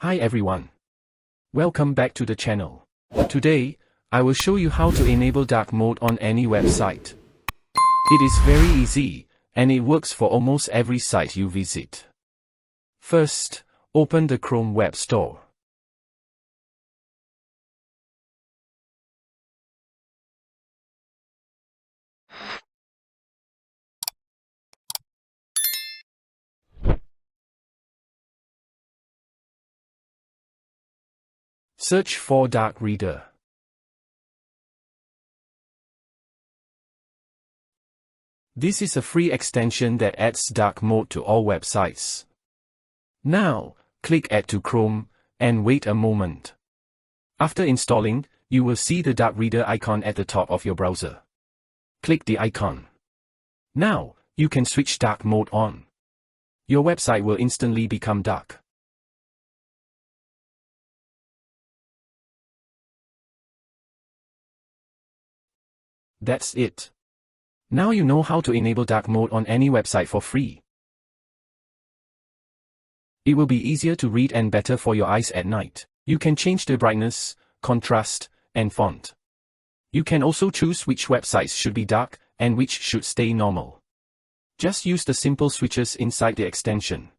Hi everyone. Welcome back to the channel. Today, I will show you how to enable dark mode on any website. It is very easy, and it works for almost every site you visit. First, open the Chrome Web Store. Search for Dark Reader. This is a free extension that adds dark mode to all websites. Now, click Add to Chrome, and wait a moment. After installing, you will see the Dark Reader icon at the top of your browser. Click the icon. Now, you can switch dark mode on. Your website will instantly become dark. That's it. Now you know how to enable dark mode on any website for free. It will be easier to read and better for your eyes at night. You can change the brightness, contrast, and font. You can also choose which websites should be dark and which should stay normal. Just use the simple switches inside the extension.